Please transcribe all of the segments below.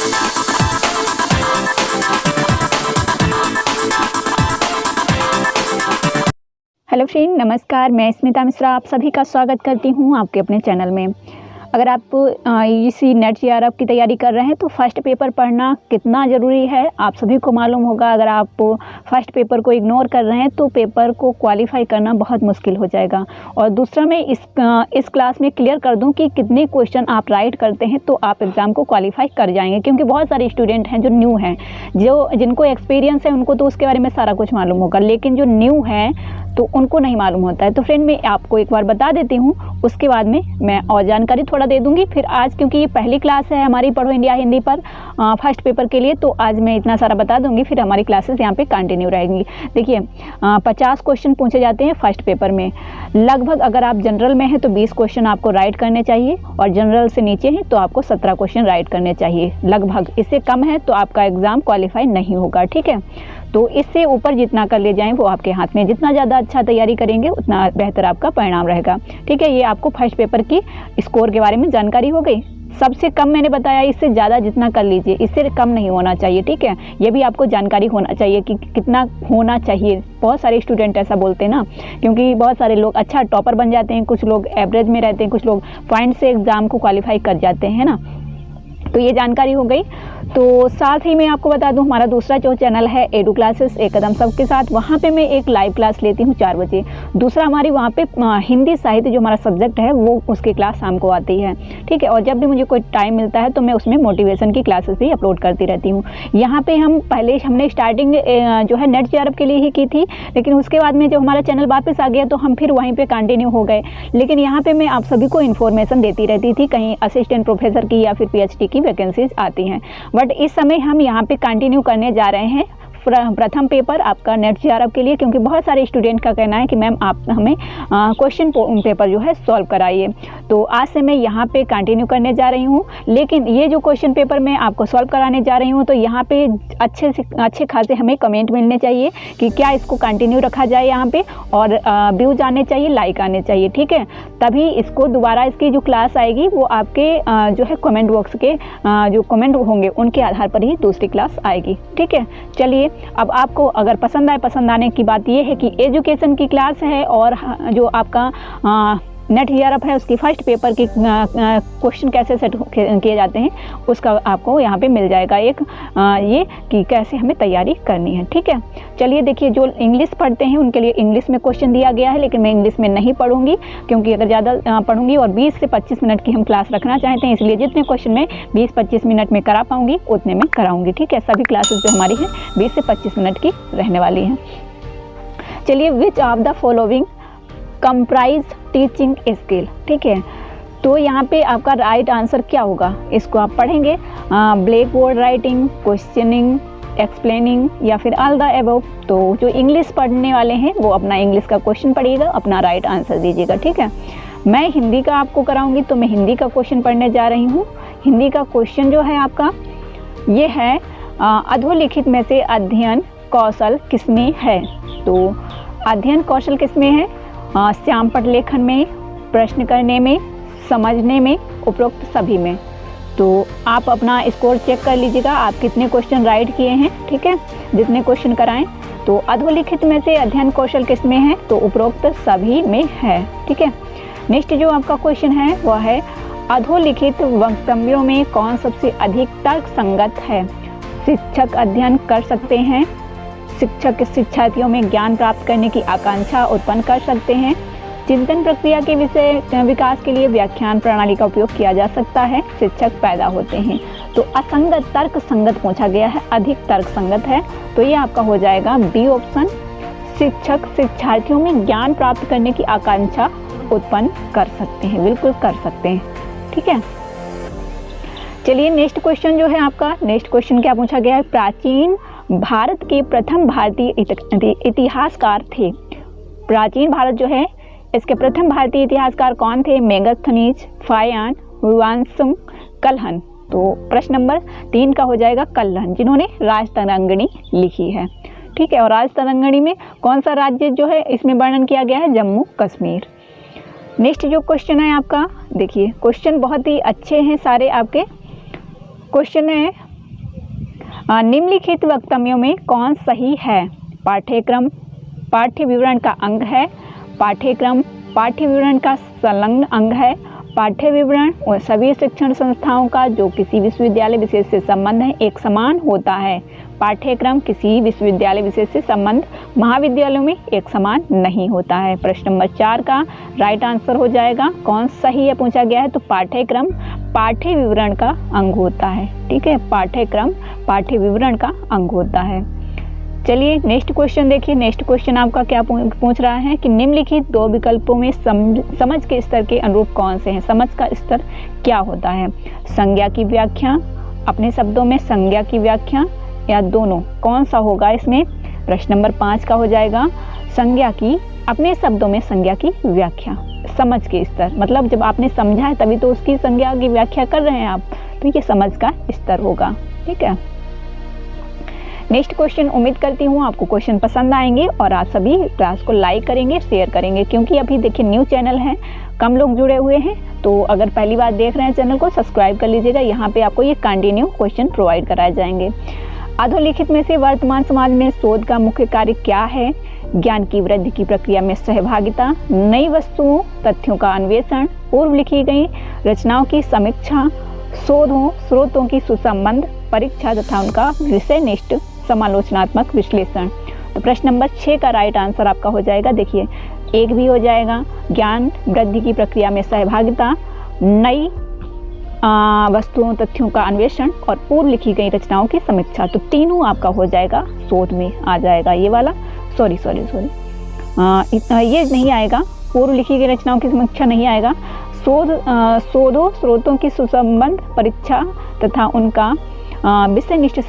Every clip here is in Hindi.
हेलो फ्रेंड, नमस्कार। मैं स्मिता मिश्रा आप सभी का स्वागत करती हूं आपके अपने चैनल में। अगर आप इसी नेट जेआरएफ की तैयारी कर रहे हैं तो फर्स्ट पेपर पढ़ना कितना ज़रूरी है आप सभी को मालूम होगा। अगर आप फर्स्ट पेपर को इग्नोर कर रहे हैं तो पेपर को क्वालिफाई करना बहुत मुश्किल हो जाएगा। और दूसरा मैं इस क्लास में क्लियर कर दूं कि कितने क्वेश्चन आप राइट करते हैं तो आप एग्ज़ाम को क्वालिफाई कर जाएंगे, क्योंकि बहुत सारे स्टूडेंट हैं जो न्यू हैं, जिनको एक्सपीरियंस है उनको तो उसके बारे में सारा कुछ मालूम होगा, लेकिन जो न्यू हैं तो उनको नहीं मालूम होता है। तो फ्रेंड मैं आपको एक बार बता देती हूँ, उसके बाद में मैं और जानकारी थोड़ा दे दूँगी। फिर आज क्योंकि ये पहली क्लास है हमारी पढ़ो इंडिया हिंदी पर फर्स्ट पेपर के लिए, तो आज मैं इतना सारा बता दूँगी, फिर हमारी क्लासेस यहाँ पे कंटिन्यू रहेंगी। देखिए 50 क्वेश्चन पूछे जाते हैं फर्स्ट पेपर में। लगभग अगर आप जनरल में हैं तो 20 क्वेश्चन आपको राइट करने चाहिए, और जनरल से नीचे हैं तो आपको 17 क्वेश्चन राइट करने चाहिए। लगभग, इससे कम है तो आपका एग्ज़ाम क्वालिफाई नहीं होगा, ठीक है। तो इससे ऊपर जितना कर ले जाएं वो आपके हाथ में, जितना ज़्यादा अच्छा तैयारी करेंगे उतना बेहतर आपका परिणाम रहेगा, ठीक है। ये आपको फर्स्ट पेपर की स्कोर के बारे में जानकारी हो गई। सबसे कम मैंने बताया, इससे ज़्यादा जितना कर लीजिए, इससे कम नहीं होना चाहिए, ठीक है। ये भी आपको जानकारी होना चाहिए कि कितना होना चाहिए। बहुत सारे स्टूडेंट ऐसा बोलते हैं ना, क्योंकि बहुत सारे लोग अच्छा टॉपर बन जाते हैं, कुछ लोग एवरेज में रहते हैं, कुछ लोग पॉइंट से एग्ज़ाम को क्वालिफाई कर जाते हैं ना। तो ये जानकारी हो गई। तो साथ ही मैं आपको बता दूं, हमारा दूसरा जो चैनल है एडू क्लासेस एक कदम सबके साथ, वहाँ पे मैं एक लाइव क्लास लेती हूँ 4 बजे। दूसरा हमारी वहाँ पे हिंदी साहित्य जो हमारा सब्जेक्ट है वो उसकी क्लास शाम को आती है, ठीक है। और जब भी मुझे कोई टाइम मिलता है तो मैं उसमें मोटिवेशन की क्लासेस भी अपलोड करती रहती हूँ। यहाँ पे हमने स्टार्टिंग जो है नेट जेआरएफ के लिए ही की थी, लेकिन उसके बाद में जब हमारा चैनल वापस आ गया तो हम फिर वहीं पर कंटिन्यू हो गए। लेकिन यहाँ पर मैं आप सभी को इन्फॉर्मेशन देती रहती थी, कहीं असिस्टेंट प्रोफेसर की या फिर PhD की वैकेंसीज आती हैं। बट इस समय हम यहाँ पे कंटिन्यू करने जा रहे हैं प्रथम पेपर आपका नेट जेआरएफ के लिए, क्योंकि बहुत सारे स्टूडेंट का कहना है कि मैम आप हमें क्वेश्चन पेपर जो है सॉल्व कराइए। तो आज से मैं यहाँ पे कंटिन्यू करने जा रही हूँ। लेकिन ये जो क्वेश्चन पेपर मैं आपको सॉल्व कराने जा रही हूँ, तो यहाँ पे अच्छे खासे हमें कमेंट मिलने चाहिए कि क्या इसको कंटिन्यू रखा जाए यहाँ पे, और व्यूज आने चाहिए, लाइक आने चाहिए, ठीक है। तभी इसको दोबारा इसकी जो क्लास आएगी वो आपके जो है कमेंट बॉक्स के जो कमेंट होंगे उनके आधार पर ही दूसरी क्लास आएगी, ठीक है। चलिए, अब आपको अगर पसंद आए, पसंद आने की बात यह है कि एजुकेशन की क्लास है और जो आपका नेट जेआरएफ है उसकी फर्स्ट पेपर की क्वेश्चन कैसे सेट किए जाते हैं उसका आपको यहाँ पे मिल जाएगा एक ये कि कैसे हमें तैयारी करनी है, ठीक है। चलिए देखिए, जो इंग्लिश पढ़ते हैं उनके लिए इंग्लिश में क्वेश्चन दिया गया है, लेकिन मैं इंग्लिश में नहीं पढ़ूंगी, क्योंकि अगर ज़्यादा पढ़ूंगी और 20 से 25 मिनट की हम क्लास रखना चाहते हैं, इसलिए जितने क्वेश्चन मैं 20-25 मिनट में करा पाऊँगी उतने में कराऊँगी, ठीक है। सभी क्लासेस जो हमारी हैं 20 से 25 मिनट की रहने वाली हैं। चलिए, which of the following comprise teaching skill, ठीक है। तो यहाँ पे आपका राइट आंसर क्या होगा, इसको आप पढ़ेंगे। Black board writing, questioning, explaining, या फिर ऑल द अबव। तो जो इंग्लिश पढ़ने वाले हैं वो अपना इंग्लिश का क्वेश्चन पढ़िएगा, अपना राइट आंसर दीजिएगा, ठीक है। मैं हिंदी का आपको कराऊंगी, तो मैं हिंदी का क्वेश्चन पढ़ने जा रही हूँ। हिंदी का क्वेश्चन जो है आपका ये है, अधोलिखित में से अध्ययन कौशल किसमें है। तो अध्ययन कौशल किसमें है, श्यामपट्ट लेखन में, प्रश्न करने में, समझने में, उपरोक्त सभी में। तो आप अपना स्कोर चेक कर लीजिएगा, आप कितने क्वेश्चन राइट किए हैं, ठीक है, जितने क्वेश्चन कराएं। तो अधोलिखित में से अध्ययन कौशल किसमें है, तो उपरोक्त सभी में है, ठीक है। नेक्स्ट जो आपका क्वेश्चन है वह है, अधोलिखित वक्तव्यों में कौन सबसे अधिक तर्क संगत है। शिक्षक अध्ययन कर सकते हैं, शिक्षक शिक्षार्थियों में ज्ञान प्राप्त करने की आकांक्षा उत्पन्न कर सकते हैं, चिंतन प्रक्रिया के विकास के लिए व्याख्यान प्रणाली का उपयोग किया जा सकता है, शिक्षक पैदा होते हैं। तो असंगत तर्क संगत पूछा गया है, अधिक तर्क संगत है, तो ये आपका हो जाएगा बी ऑप्शन। शिक्षक शिक्षार्थियों में ज्ञान प्राप्त करने की आकांक्षा उत्पन्न कर सकते हैं, बिल्कुल कर सकते हैं, ठीक है। चलिए नेक्स्ट क्वेश्चन जो है आपका, नेक्स्ट क्वेश्चन क्या पूछा गया है, प्राचीन भारत के प्रथम भारतीय इतिहासकार थे। प्राचीन भारत जो है इसके प्रथम भारतीय इतिहासकार कौन थे, मेगस्थनीज, फायान, वांसुंग, कल्हन। तो प्रश्न नंबर 3 का हो जाएगा कल्हन, जिन्होंने राजतरंगिणी लिखी है, ठीक है। और राजतरंगिणी में कौन सा राज्य जो है इसमें वर्णन किया गया है, जम्मू कश्मीर। नेक्स्ट जो क्वेश्चन है आपका, देखिए क्वेश्चन बहुत ही अच्छे हैं सारे आपके। क्वेश्चन है, निम्नलिखित वक्तव्यों में कौन सही है? पाठ्यक्रम पाठ्य विवरण का अंग है, पाठ्यक्रम पाठ्य विवरण का संलग्न अंग है, पाठ्य विवरण और सभी शिक्षण संस्थाओं का जो किसी विश्वविद्यालय विशेष से संबंध है एक समान होता है। पाठ्यक्रम किसी विश्वविद्यालय विशेष से संबंध महाविद्यालयों में एक समान नहीं होता है। प्रश्न नंबर 4 का राइट आंसर हो जाएगा कौन सही है पूछा गया है, तो पाठ्यक्रम पाठ्य विवरण का अंग होता है। ठीक है, पाठ्यक्रम पाठ्य विवरण का अंग होता है। चलिए नेक्स्ट क्वेश्चन देखिए। नेक्स्ट क्वेश्चन आपका क्या पूछ रहा है कि निम्नलिखित दो विकल्पों में समझ के स्तर के अनुरूप कौन से हैं? समझ का स्तर क्या होता है? संज्ञा की व्याख्या, अपने शब्दों में संज्ञा की व्याख्या, या दोनों? कौन सा होगा इसमें? प्रश्न नंबर 5 का हो जाएगा संज्ञा की, अपने शब्दों में संज्ञा की व्याख्या। समझ के स्तर मतलब जब आपने समझा है तभी तो उसकी संज्ञा की व्याख्या कर रहे हैं आप, तो ये समझ का स्तर होगा। ठीक है, नेक्स्ट क्वेश्चन उम्मीद करती हूँ आपको क्वेश्चन पसंद आएंगे और आप सभी क्लास को लाइक करेंगे, शेयर करेंगे, क्योंकि अभी देखिए न्यू चैनल है, कम लोग जुड़े हुए हैं। तो अगर पहली बार देख रहे हैं चैनल को सब्सक्राइब कर लीजिएगा। यहाँ पे आपको ये कंटिन्यू क्वेश्चन प्रोवाइड कराए जाएंगे। अधोलिखित में से वर्तमान समाज में शोध का मुख्य कार्य क्या है? ज्ञान की वृद्धि की प्रक्रिया में सहभागिता, नई वस्तुओं तथ्यों का अन्वेषण, पूर्व लिखी गई रचनाओं की समीक्षा, शोधों स्रोतों की सुसंबंध परीक्षा तथा उनका विषयनिष्ठ समालोचनात्मक विश्लेषण। तो प्रश्न नंबर 6 का राइट आंसर आपका हो जाएगा, देखिए 1 भी हो जाएगा, ज्ञान वृद्धि की प्रक्रिया में सहभागिता, नई वस्तुओं तथ्यों का अन्वेषण और पूर्व लिखी गई रचनाओं की समीक्षा। तो तीनों आपका हो जाएगा शोध में आ जाएगा। ये वाला सॉरी ये नहीं आएगा, पूर्व लिखी गई रचनाओं की समीक्षा नहीं आएगा। शोधों स्रोतों की सुसंबंध परीक्षा तथा उनका विषयनिष्ठ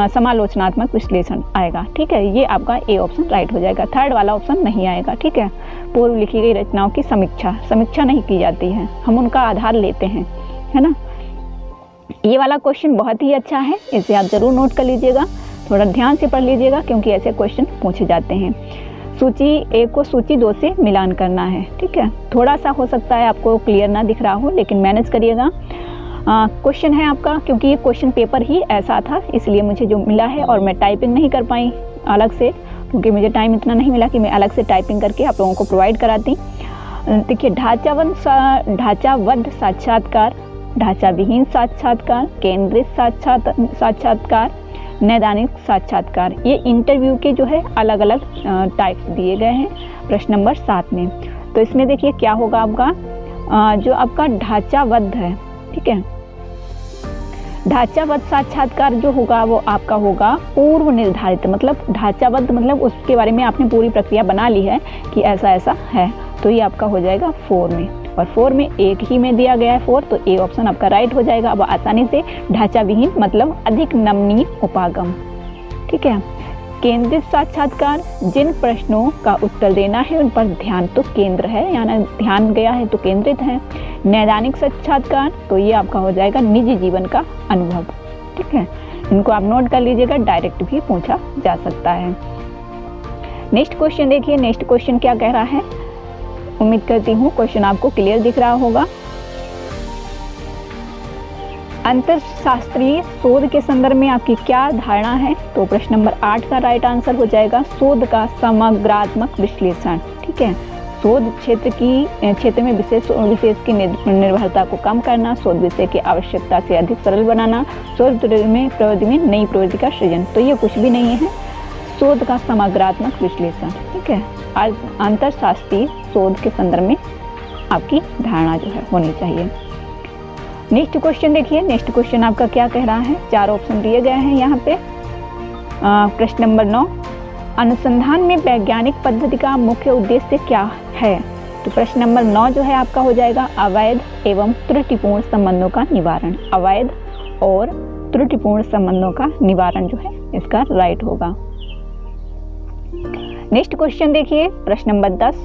समालोचनात्मक विश्लेषण आएगा। ठीक है, ये आपका ए ऑप्शन राइट हो जाएगा। थर्ड वाला ऑप्शन नहीं आएगा। ठीक है, पूर्व लिखी गई रचनाओं की समीक्षा नहीं की जाती है, हम उनका आधार लेते हैं, है ना। ये वाला क्वेश्चन बहुत ही अच्छा है, इसे आप जरूर नोट कर लीजिएगा, थोड़ा ध्यान से पढ़ लीजिएगा क्योंकि ऐसे क्वेश्चन पूछे जाते हैं। सूची 1 को सूची 2 से मिलान करना है। ठीक है, थोड़ा सा हो सकता है आपको क्लियर ना दिख रहा हो, लेकिन मैनेज करिएगा। क्वेश्चन है आपका, क्योंकि ये क्वेश्चन पेपर ही ऐसा था इसलिए मुझे जो मिला है और मैं टाइपिंग नहीं कर पाई अलग से, क्योंकि मुझे टाइम इतना नहीं मिला कि मैं अलग से टाइपिंग करके आप लोगों को प्रोवाइड कराती। देखिए, ढांचाबद्ध साक्षात्कार, ढांचा विहीन साक्षात्कार, केंद्रित साक्षात्कार, नैदानिक साक्षात्कार, ये इंटरव्यू के जो है अलग अलग टाइप्स दिए गए हैं प्रश्न नंबर 7 में। तो इसमें देखिए क्या होगा आपका, जो आपका ढांचाबद्ध है, ठीक है, ढांचाबद्ध साक्षात्कार जो होगा वो आपका होगा पूर्व निर्धारित, मतलब ढांचाबद्ध मतलब उसके बारे में आपने पूरी प्रक्रिया बना ली है कि ऐसा ऐसा है, तो ये आपका हो जाएगा 4 में, और 4 में एक ही में दिया गया है 4, तो ए ऑप्शन आपका राइट हो जाएगा। अब आसानी से ढांचा विहीन मतलब अधिक नमनीय उपागम। ठीक है, केंद्रित साक्षात्कार, जिन प्रश्नों का उत्तर देना है उन पर ध्यान तो केंद्र है, यानी ध्यान गया है तो केंद्रित है। नैदानिक साक्षात्कार, तो ये आपका हो जाएगा निजी जीवन का अनुभव। ठीक है, इनको आप नोट कर लीजिएगा, डायरेक्ट भी पूछा जा सकता है। नेक्स्ट क्वेश्चन देखिए, नेक्स्ट क्वेश्चन क्या कह रहा है, उम्मीद करती हूँ क्वेश्चन आपको क्लियर दिख रहा होगा। अंतरशास्त्रीय शोध के संदर्भ में आपकी क्या धारणा है? तो प्रश्न नंबर 8 का राइट आंसर हो जाएगा शोध का समग्रात्मक विश्लेषण। ठीक है, शोध क्षेत्र में विशेष की निर्भरता को कम करना, शोध विषय की आवश्यकता से अधिक सरल बनाना, शोध प्रवृत्ति में नई प्रवृत्ति का सृजन। तो ये कुछ भी नहीं है, शोध का समग्रात्मक विश्लेषण। ठीक है, अंतरशास्त्रीय शोध के संदर्भ में आपकी धारणा जो है होनी चाहिए। नेक्स्ट क्वेश्चन देखिए, नेक्स्ट क्वेश्चन आपका क्या कह रहा है, 4 ऑप्शन दिए गए हैं यहाँ पे। प्रश्न नंबर 9, अनुसंधान में वैज्ञानिक पद्धति का मुख्य उद्देश्य क्या है? तो प्रश्न नंबर 9 जो है आपका हो जाएगा अवैध एवं त्रुटिपूर्ण संबंधों का निवारण। अवैध और त्रुटिपूर्ण संबंधों का निवारण जो है इसका राइट होगा। नेक्स्ट क्वेश्चन देखिए, प्रश्न नंबर 10,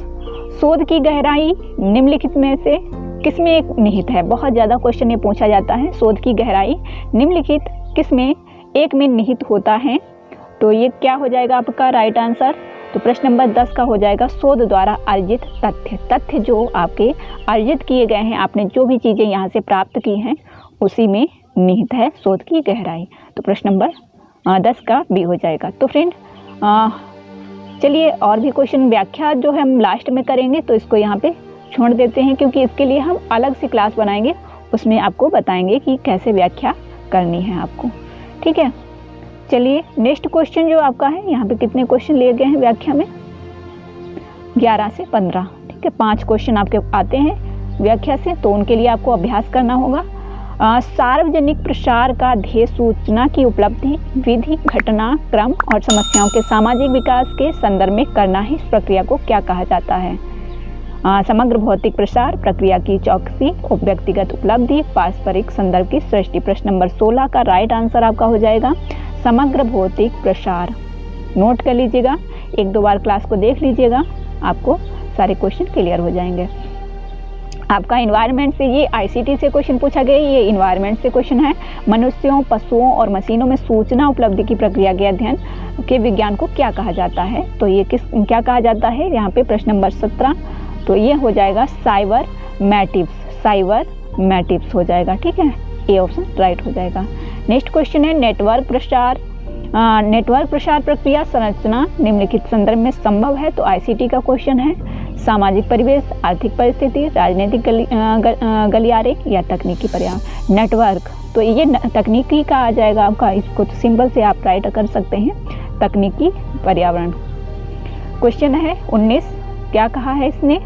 शोध की गहराई निम्नलिखित में से किसमें एक निहित है? बहुत ज़्यादा क्वेश्चन ये पूछा जाता है, शोध की गहराई निम्नलिखित किसमें एक में निहित होता है? तो ये क्या हो जाएगा आपका राइट आंसर? तो प्रश्न नंबर 10 का हो जाएगा शोध द्वारा अर्जित तथ्य जो आपके अर्जित किए गए हैं, आपने जो भी चीज़ें यहाँ से प्राप्त की हैं उसी में निहित है शोध की गहराई। तो प्रश्न नंबर 10 का बी हो जाएगा। तो फ्रेंड चलिए और भी क्वेश्चन व्याख्या जो है हम लास्ट में करेंगे, तो इसको यहाँ पे छोड़ देते हैं क्योंकि इसके लिए हम अलग से क्लास बनाएंगे, उसमें आपको बताएंगे कि कैसे व्याख्या करनी है आपको। ठीक है, चलिए नेक्स्ट क्वेश्चन जो आपका है, यहाँ पे कितने क्वेश्चन लिए गए हैं व्याख्या में? 11 से 15। ठीक है, 5 क्वेश्चन आपके आते हैं व्याख्या से, तो उनके लिए आपको अभ्यास करना होगा। सार्वजनिक प्रसार का ध्येय सूचना की उपलब्धि, विधि, घटना क्रम और समस्याओं के सामाजिक विकास के संदर्भ में करना है। इस प्रक्रिया को क्या कहा जाता है? समग्र भौतिक प्रसार, प्रक्रिया की चौकसी, व्यक्तिगत उपलब्धि, पारस्परिक संदर्भ की सृष्टि। प्रश्न नंबर 16 का राइट आंसर आपका हो जाएगा समग्र भौतिक प्रसार। नोट कर लीजिएगा, 1-2 बार क्लास को देख लीजिएगा, आपको सारे क्वेश्चन क्लियर हो जाएंगे। आपका इन्वायरमेंट से, ये आईसीटी से क्वेश्चन पूछा गया, ये इन्वायरमेंट से क्वेश्चन है। मनुष्यों, पशुओं और मशीनों में सूचना उपलब्धि की प्रक्रिया के अध्ययन के विज्ञान को क्या कहा जाता है? तो ये क्या कहा जाता है यहाँ पे? प्रश्न नंबर 17, तो ये हो जाएगा साइबरमेटिक्स। साइबरमेटिक्स हो जाएगा। ठीक है, ए ऑप्शन राइट हो जाएगा। नेक्स्ट क्वेश्चन है नेटवर्क प्रसार। नेटवर्क प्रसार प्रक्रिया संरचना निम्नलिखित संदर्भ में संभव है? तो आईसीटी का क्वेश्चन है। सामाजिक परिवेश, आर्थिक परिस्थिति, राजनीतिक गलियारे या तकनीकी पर्यावरण। नेटवर्क, तो ये तकनीकी का आ जाएगा आपका, इसको तो सिंपल से आप राइट कर सकते हैं, तकनीकी पर्यावरण। क्वेश्चन है 19, क्या कहा है इसने?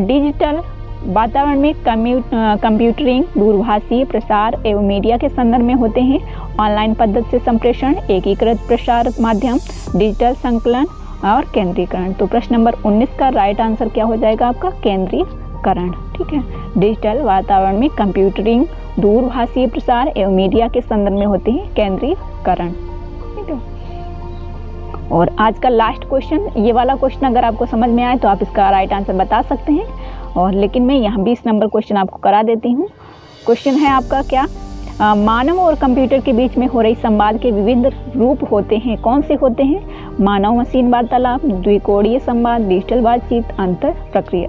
डिजिटल वातावरण में कंप्यूटरिंग, दूरभाषी प्रसार एवं मीडिया के संदर्भ में होते हैं। ऑनलाइन पद्धति से संप्रेषण, एकीकृत प्रसार माध्यम, डिजिटल संकलन और केंद्रीकरण। तो प्रश्न नंबर 19 का राइट आंसर क्या हो जाएगा आपका? केंद्रीकरण। ठीक है, डिजिटल वातावरण में कंप्यूटरिंग, दूरभाषी प्रसार एवं मीडिया के संदर्भ में होते हैं केंद्रीकरण। ठीक है, और आज का लास्ट क्वेश्चन, ये वाला क्वेश्चन अगर आपको समझ में आए तो आप इसका राइट आंसर बता सकते हैं, और लेकिन मैं यहाँ 20 नंबर क्वेश्चन आपको करा देती हूँ। क्वेश्चन है आपका क्या? मानव और कंप्यूटर के बीच में हो रही संवाद के विविध रूप होते हैं। कौन से होते हैं? मानव मशीन वार्तालाप, द्विकोणीय संवाद, डिजिटल बातचीत, अंतर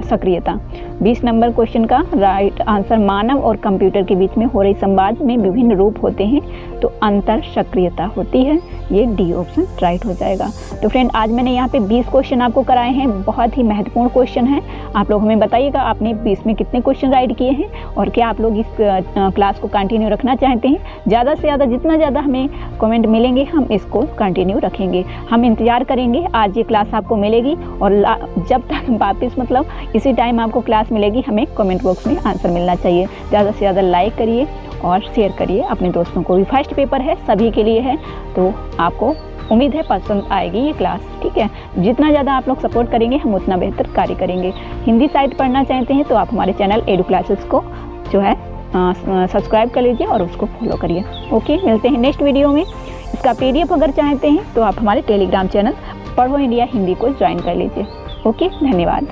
सक्रियता। 20 नंबर क्वेश्चन का राइट आंसर मानव और कंप्यूटर के बीच में हो रही संवाद में विभिन्न रूप होते हैं, तो अंतर सक्रियता होती है। ये डी ऑप्शन राइट हो जाएगा। तो फ्रेंड, आज मैंने यहाँ पे 20 क्वेश्चन आपको कराए हैं, बहुत ही महत्वपूर्ण क्वेश्चन हैं। आप लोग हमें बताइएगा आपने 20 में कितने क्वेश्चन राइट किए हैं, और क्या आप लोग इस क्लास को कंटिन्यू रखना चाहते हैं? ज़्यादा से ज़्यादा, जितना ज़्यादा हमें कमेंट मिलेंगे हम इसको कंटिन्यू रखेंगे। हम इंतज़ार करेंगे, आज ये क्लास आपको मिलेगी, और जब तक वापस मतलब इसी टाइम आपको क्लास मिलेगी, हमें कमेंट बॉक्स में आंसर मिलना चाहिए। ज़्यादा से ज़्यादा लाइक करिए और शेयर करिए अपने दोस्तों को भी। फर्स्ट पेपर है, सभी के लिए है, तो आपको उम्मीद है पसंद आएगी ये क्लास। ठीक है, जितना ज़्यादा आप लोग सपोर्ट करेंगे हम उतना बेहतर कार्य करेंगे। हिंदी साइट पढ़ना चाहते हैं तो आप हमारे चैनल एडू क्लासेस को जो है सब्सक्राइब कर लीजिए और उसको फॉलो करिए। ओके, मिलते हैं नेक्स्ट वीडियो में। इसका PDF अगर चाहते हैं तो आप हमारे टेलीग्राम चैनल पढ़ो इंडिया हिंदी को ज्वाइन कर लीजिए। ओके, धन्यवाद।